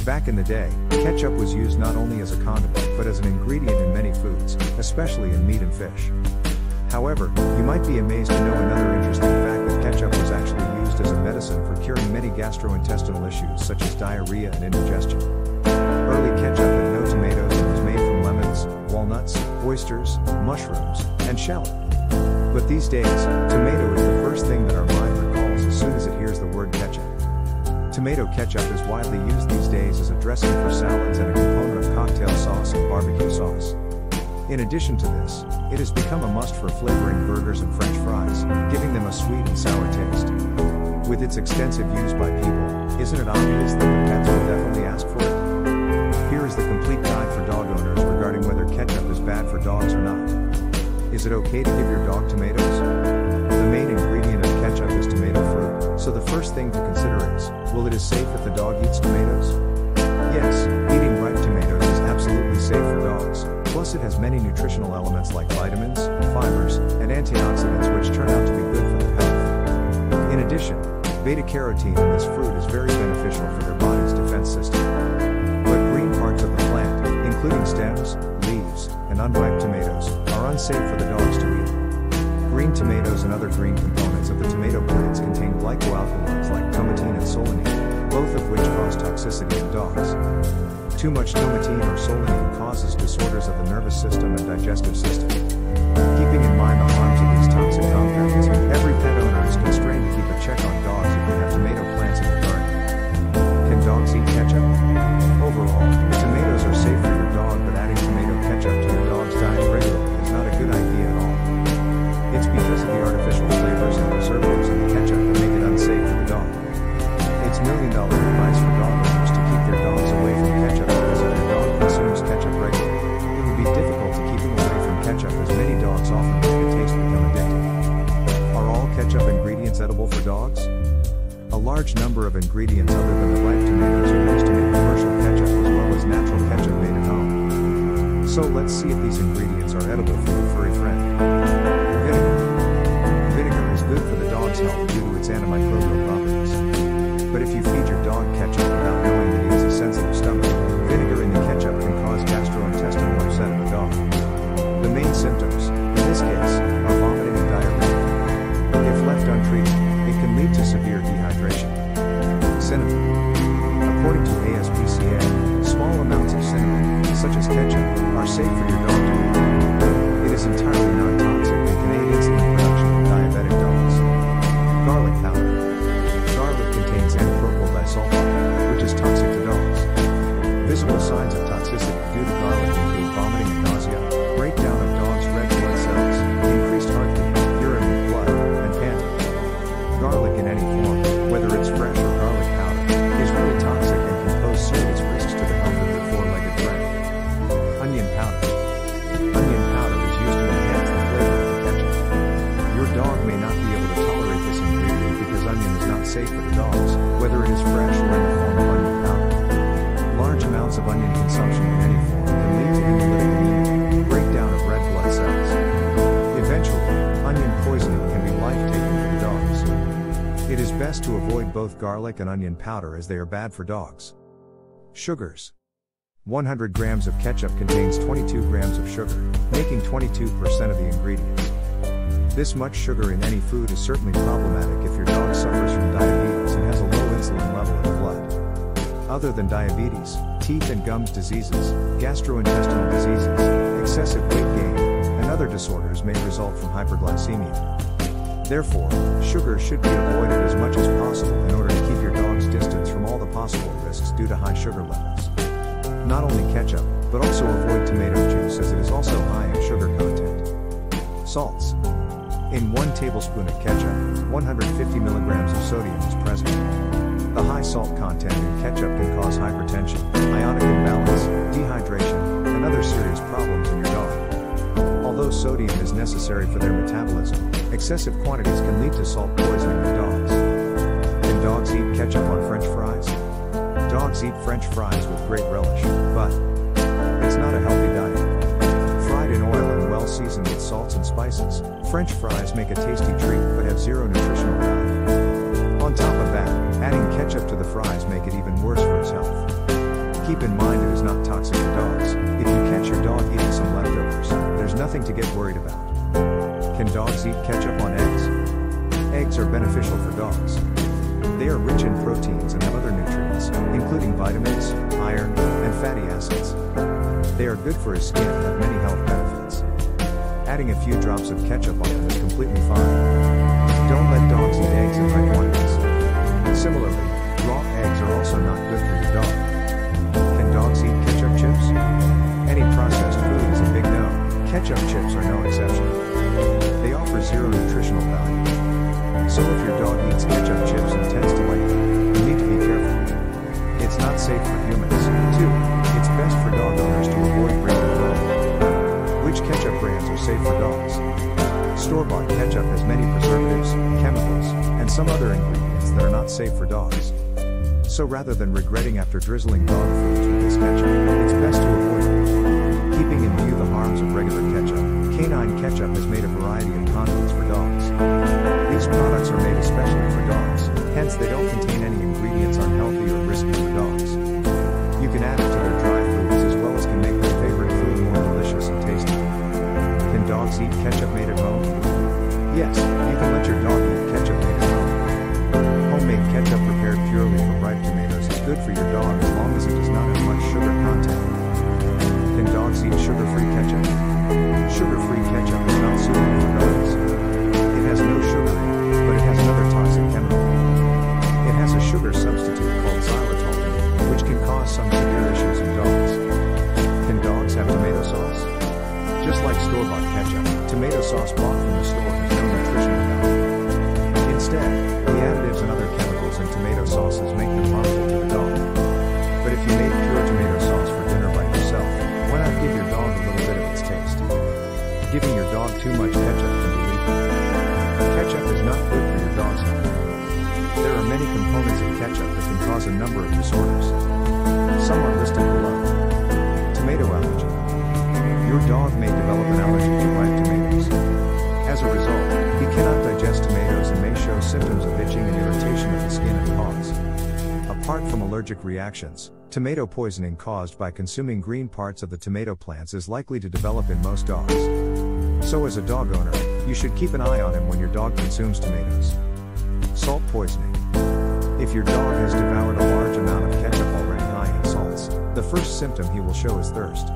Back in the day, ketchup was used not only as a condiment but as an ingredient in many foods, especially in meat and fish. However, you might be amazed to know another interesting fact that ketchup was actually used as a medicine for curing many gastrointestinal issues such as diarrhea and indigestion. Early ketchup had no tomatoes and was made from lemons, walnuts, oysters, mushrooms, and shallot. But these days, tomato is the first thing that our mind recalls as soon as it hears the word ketchup. Tomato ketchup is widely used these days as a dressing for salads and a component of cocktail sauce and barbecue sauce. In addition to this, it has become a must for flavoring burgers and French fries, giving them a sweet and sour taste. With its extensive use by people, isn't it obvious that the pets will definitely ask for it? Here is the complete guide for dog owners regarding whether ketchup is bad for dogs or not. Is it okay to give your dog tomatoes? The main ingredient of ketchup is tomato fruit, so the first thing to consider is, will it is safe if the dog eats tomatoes? Yes, eating ripe tomatoes is absolutely safe for dogs. Plus it has many nutritional elements like vitamins, fibers, and antioxidants which turn out to be good for their health. In addition, beta-carotene in this fruit is very beneficial for their body's defense system. But green parts of the plant, including stems, leaves, and unripe tomatoes, are unsafe for the dogs to eat. Green tomatoes and other green components of the tomato plants contain glycoalkaloids like tomatine and solanine, both of which cause toxicity in dogs. Too much tomatine or solanine causes disorders of the nervous system and digestive system. Keeping in mind the harms of these toxic compounds, every pet owner is constrained to keep a check on dogs if they have tomato plants in their garden. Can dogs eat ketchup? Overall, tomatoes are safe for your dog, but adding tomato ketchup to your dog's diet regularly is not a good idea at all. It's because of the artificial flavors and preservatives in the ketchup that make it unsafe for the dog. It's million-dollar advice for dog owners to keep their dogs away from ketchup because if your dog consumes ketchup regularly, it would be difficult to keep him away from ketchup as many dogs often make the taste become addictive. Are all ketchup ingredients edible for dogs? A large number of ingredients other than the ripe tomatoes are used to make commercial ketchup as well as natural ketchup made at home. So let's see if these ingredients are edible for your furry friend. Vinegar. Vinegar is good for the dog's health due to its antimicrobial properties. But if you feed your dog ketchup without knowing that he has a sensitive stomach, vinegar in the ketchup can cause gastrointestinal upset in the dog. The main symptoms, in this case, are vomiting and diarrhea. If left untreated, it can lead to severe dehydration. Cinnamon. According to ASPCA, small amounts of cinnamon, such as ketchup, are safe for your dog to eat. It is entirely non-toxic and can aid insulin production in diabetic dogs. Garlic powder. Garlic contains N-propyl disulfide, which is toxic to dogs. Visible signs of toxicity due to garlic include vomiting and nausea, breakdown of dogs' red blood cells, increased heartbeat, urine with blood, and panting. Garlic in any form, whether it's fresh or garlic powder, is really toxic and can pose serious risks to the health of your four-legged friend. Onion powder. Onion powder is used to enhance the flavor of the ketchup. Your dog may not be able to tolerate this ingredient because onion is not safe for the dogs, whether it is fresh or in the form of onion powder. Large amounts of onion consumption in any form can lead to hemolytic anemia, breakdown of red blood cells. Eventually, onion poisoning can be life-taking for the dogs. It is best to avoid both garlic and onion powder as they are bad for dogs. Sugars. 100 grams of ketchup contains 22 grams of sugar, making 22% of the ingredients. This much sugar in any food is certainly problematic if your dog suffers from diabetes and has a low insulin level in the blood. Other than diabetes, teeth and gums diseases, gastrointestinal diseases, excessive weight gain, and other disorders may result from hyperglycemia. Therefore, sugar should be avoided as much as possible in order to keep your dog's distance from all the possible risks due to high sugar levels. Not only ketchup, but also avoid tomato juice as it is also high in sugar content. Salts. In 1 tablespoon of ketchup, 150 milligrams of sodium is present. The high salt content in ketchup can cause hypertension, ionic imbalance, dehydration, and other serious problems in your dog. Although sodium is necessary for their metabolism, excessive quantities can lead to salt poisoning in dogs. Can dogs eat ketchup on French fries? Dogs eat French fries with great relish, but it's not a healthy diet. Fried in oil and well seasoned with salts and spices, French fries make a tasty treat but have zero nutritional value. On top of that, adding ketchup to the fries make it even worse for its health. Keep in mind it is not toxic to dogs. If you catch your dog eating some leftovers, there's nothing to get worried about. Can dogs eat ketchup on eggs? Eggs are beneficial for dogs. They are rich in proteins and have other nutrients, including vitamins, iron, and fatty acids. They are good for his skin and have many health benefits. Adding a few drops of ketchup on them is completely fine. Don't let dogs eat eggs in high quantities. Similarly, raw eggs are also not good for your dog. Can dogs eat ketchup chips? Any processed food is a big no. Ketchup chips are no exception. They offer zero nutritional value. So if your dog eats ketchup chips and tends to like them, you need to be careful. It's not safe for humans. 2. It's best for dog owners to avoid branded food. Which ketchup brands are safe for dogs? Store-bought ketchup has many preservatives, chemicals, and some other ingredients that are not safe for dogs. So rather than regretting after drizzling dog foods with this ketchup, it's best to avoid it. Keeping in view the harms of regular ketchup, Canine Ketchup has made a variety of condiments for dogs. These products are made especially for dogs, hence they don't contain any ingredients unhealthy or risky for dogs. You can add it to their dry foods as well as can make their favorite food more delicious and tasty. Can dogs eat ketchup made at home? Yes, you can let your dog eat ketchup made at home. Homemade ketchup prepared purely from ripe tomatoes is good for your dog as long as it does not have much sugar content. Can dogs eat sugar-free ketchup? Sugar-free ketchup is not suitable for dogs. It has no sugar in it, but it has another toxic chemical. It has a sugar substitute called xylitol in it, which can cause some severe issues in dogs. Can dogs have tomato sauce? Just like store-bought ketchup, tomato sauce bought from the store has no nutritional value. Instead, the additives and other chemicals in tomato sauces make them harmful to the dog. But if you made pure tomato sauce for dinner by yourself, why not give your dog a little bit of its taste? Giving your dog too much ketchup can be lethal. Ketchup is not good for your dog's health. There are many components of ketchup that can cause a number of disorders. Some are listed below. Tomato allergy. Your dog may develop an allergy to ripe tomatoes. As a result, he cannot digest tomatoes and may show symptoms of itching and irritation of the skin and paws. Apart from allergic reactions, tomato poisoning caused by consuming green parts of the tomato plants is likely to develop in most dogs. So as a dog owner, you should keep an eye on him when your dog consumes tomatoes. Salt poisoning. If your dog has devoured a large amount of ketchup already high in salts, the first symptom he will show is thirst.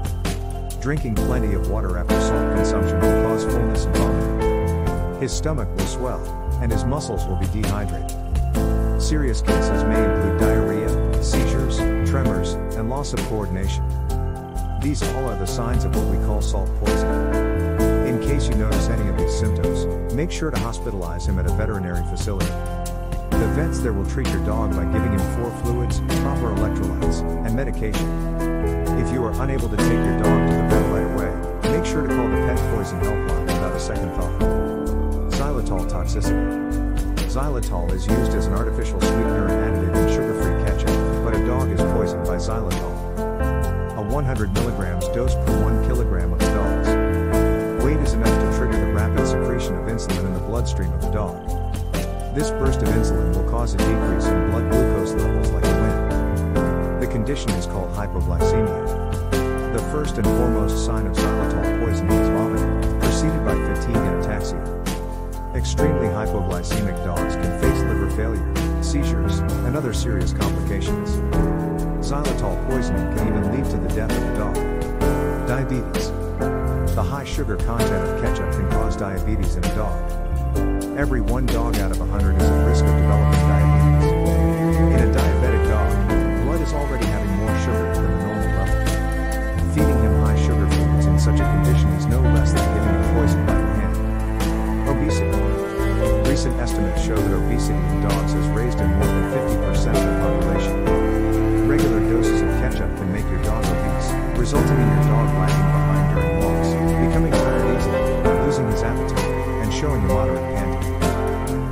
Drinking plenty of water after salt consumption will cause fullness and vomiting. His stomach will swell, and his muscles will be dehydrated. Serious cases may include diarrhea, seizures, tremors, and loss of coordination. These all are the signs of what we call salt poisoning. In case you notice any of these symptoms, make sure to hospitalize him at a veterinary facility. The vets there will treat your dog by giving him 4 fluids, proper electrolytes, and medication. If you are unable to take your dog to the vet right away, make sure to call the pet poison helpline without a second thought. Xylitol toxicity. Xylitol is used as an artificial sweetener and additive in sugar-free ketchup, but a dog is poisoned by xylitol. A 100 mg dose per 1 kg of the dog's weight is enough to trigger the rapid secretion of insulin in the bloodstream of the dog. This burst of insulin will cause a decrease in blood glucose levels like a wind. The condition is called hypoglycemia. The first and foremost sign of xylitol poisoning is vomiting, preceded by fatigue and ataxia. Extremely hypoglycemic dogs can face liver failure, seizures, and other serious complications. Xylitol poisoning can even lead to the death of the dog. Diabetes. The high sugar content of ketchup can cause diabetes in a dog. Every 1 dog out of 100 is at risk of developing diabetes. In a diabetic dog, blood is already having more sugar than the normal level. Feeding him high sugar foods in such a condition is no less than giving him poison by your hand. Obesity. Recent estimates show that obesity in dogs has raised in more than 50% of the population. Regular doses of ketchup can make your dog obese, resulting in your dog lagging behind during walks, becoming tired easily, losing his appetite, and showing a moderate panting.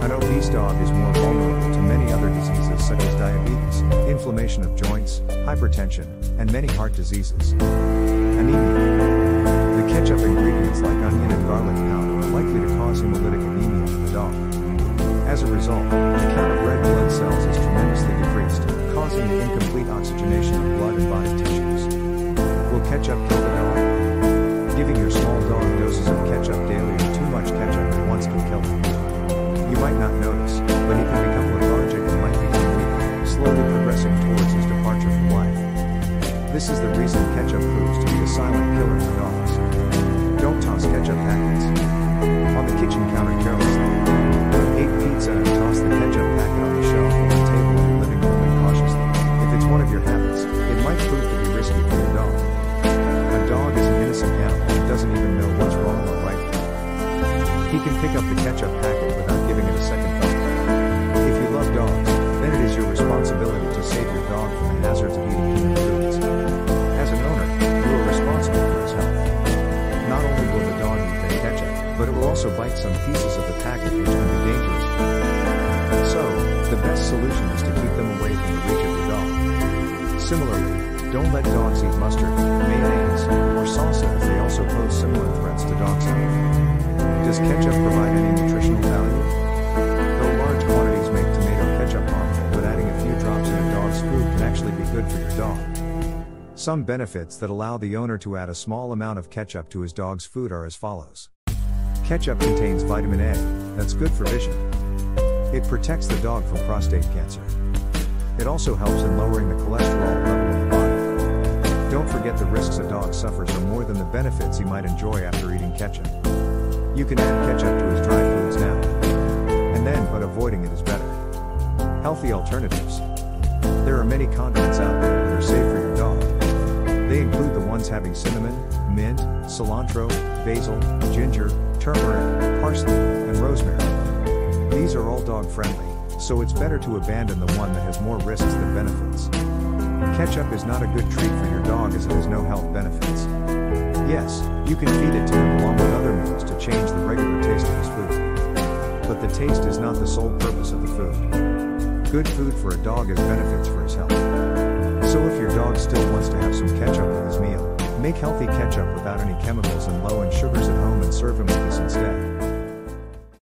An obese dog is more vulnerable to many other diseases such as diabetes, inflammation of joints, hypertension, and many heart diseases. Anemia. The ketchup ingredients like onion and garlic powder are likely to cause hemolytic anemia in the dog. As a result, the count of red blood cells is tremendously decreased, causing the incomplete oxygenation of blood and body ketchup kill the dog? Giving your small dog doses of ketchup daily or too much ketchup at once can kill him. You might not notice, but he can become lethargic and might become weak, slowly progressing towards his departure from life. This is the reason ketchup proves to be a silent killer for dogs. Don't toss ketchup packets on the kitchen counter carelessly. Ate pizza and toss the ketchup packet on the shelf or the table in the living room incautiously. If it's one of your habits, it might prove to be risky for your dog. A dog is an innocent animal and doesn't even know what's wrong or right. He can pick up the ketchup packet without giving it a second thought. If you love dogs, then it is your responsibility to save your dog from the hazards of eating human foods. As an owner, you are responsible for his health. Not only will the dog eat the ketchup, but it will also bite some pieces of the packet which can be dangerous for them. So, the best solution is to keep them away from the reach of your dog. Similarly, don't let dogs eat mustard, mayonnaise, or salsa as they also pose similar threats to dogs' health. Does ketchup provide any nutritional value? Though large quantities make tomato ketchup harmful, but adding a few drops in a dog's food can actually be good for your dog. Some benefits that allow the owner to add a small amount of ketchup to his dog's food are as follows. Ketchup contains vitamin A, that's good for vision. It protects the dog from prostate cancer. It also helps in lowering the cholesterol level in the body. Don't forget the risks a dog suffers are more than the benefits he might enjoy after eating ketchup. You can add ketchup to his dry foods now and then, but avoiding it is better. Healthy alternatives. There are many condiments out there that are safe for your dog. They include the ones having cinnamon, mint, cilantro, basil, ginger, turmeric, parsley, and rosemary. These are all dog-friendly, so it's better to abandon the one that has more risks than benefits. Ketchup is not a good treat for your dog as it has no health benefits. Yes, you can feed it to him along with other meals to change the regular taste of his food. But the taste is not the sole purpose of the food. Good food for a dog has benefits for his health. So if your dog still wants to have some ketchup with his meal, make healthy ketchup without any chemicals and low in sugars at home and serve him with this instead.